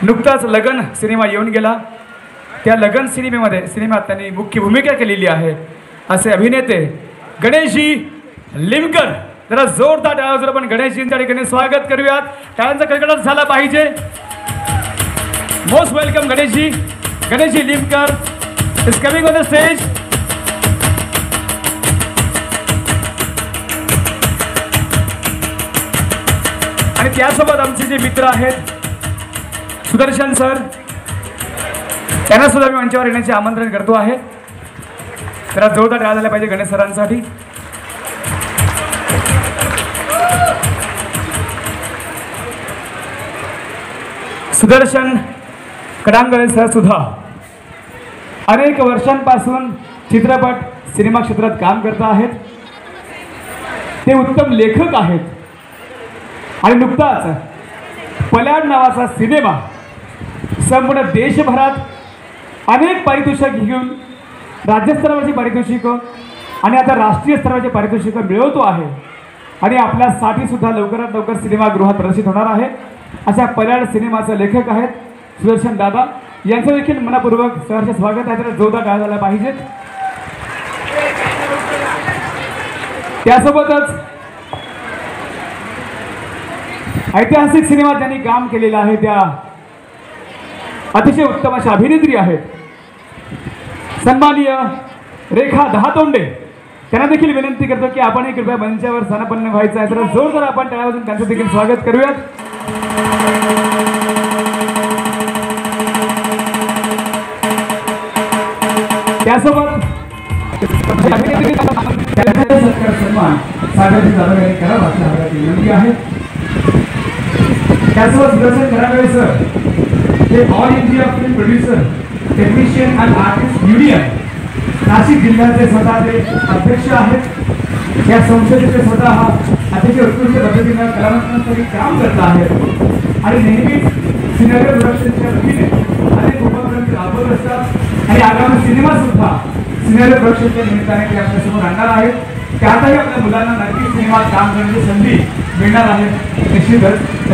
नुकताच लगन सिनेमा येऊन गेला। त्या लगन सिनेमात त्यांनी मुख्य भूमिका केलेली आहे असे अभिनेते गणेशजी लिमकर। जरा जोरदार टाळ्या आपण गणेशजींच्या ठिकाणी स्वागत करूयात। टाळ्यांचा कडकडाट झाला पाहिजे। Most welcome Ganeshji. Ganeshji Limkar is coming on the stage. आणि त्यासोबत आमचे जे मित्र आहेत सुदर्शन सर, त्यांना सुद्धा मी मंचावर येण्याचे आमंत्रण करतो आहे। जरा जोरदार टाळ्या झाल्या पाहिजे गणेश सरांसाठी। सुदर्शन कडांगळे सर सुद्धा अनेक वर्षांपासून चित्रपट सिनेमा क्षेत्रात काम करत आहेत। ते उत्तम लेखक आहेत आणि नुकताच पलाड नावाचा सिनेमा संपूर्ण देशभरात अनेक पारितोषिक घेऊन राज्यस्तरावरची पारितोषिकं आणि आता राष्ट्रीय स्तरावरची पारितोषिकं मिळवतो आहे। आणि आपल्यासाठी सुद्धा लवकरात लवकर सिनेमागृहात प्रदर्शित होणार आहे। अशा पलाड सिनेमाचे लेखक आहेत सुदर्शन दादा, यांचं देखील मनपूर्वक सहर्ष स्वागत आहे। तर जोरदार टाळ्या झाल्या पाहिजेत। त्यासोबतच ऐतिहासिक सिनेमात ज्यांनी काम केलेलं आहे त्या अतिशय उत्तम अशा अभिनेत्री आहेत सन्माननीय रेखा दहातोंडे। त्यांना देखील विनंती करतो की आपणही कृपया मंचावर स्थानापन्न व्हायचं आहे। तर जोरदार आपण टाळ्या वाजवून त्यांचं देखील स्वागत करूयात। त्यासोबत सन्मान सागरजी जाधव यांनी करावा अशी आपल्याला विनंती आहे। त्यासोबत सुदर्शन कडांगळे सर हे all India film producer technician and artist union Nashik जिल्ह्याचे स्वतःचे अध्यक्ष आहेत। या संस्थेचे स्वतः अतिशय उत्कृष्ट पद्धतीने कलावंतांसाठी काम करत आहेत आणि नेहमीच सिनेमा प्रोडक्शनच्या वतीने अनेक उपक्रम राबवत असतात आणि आगामी सिनेमा सुद्धा सिनेमा प्रोडक्शनच्या निमित्ताने ते आपल्यासमोर आणणार आहेत। त्यातही आपल्या मुलांना नक्कीच सिनेमात काम करण्याची संधी मिळणार आहे निश्चितच।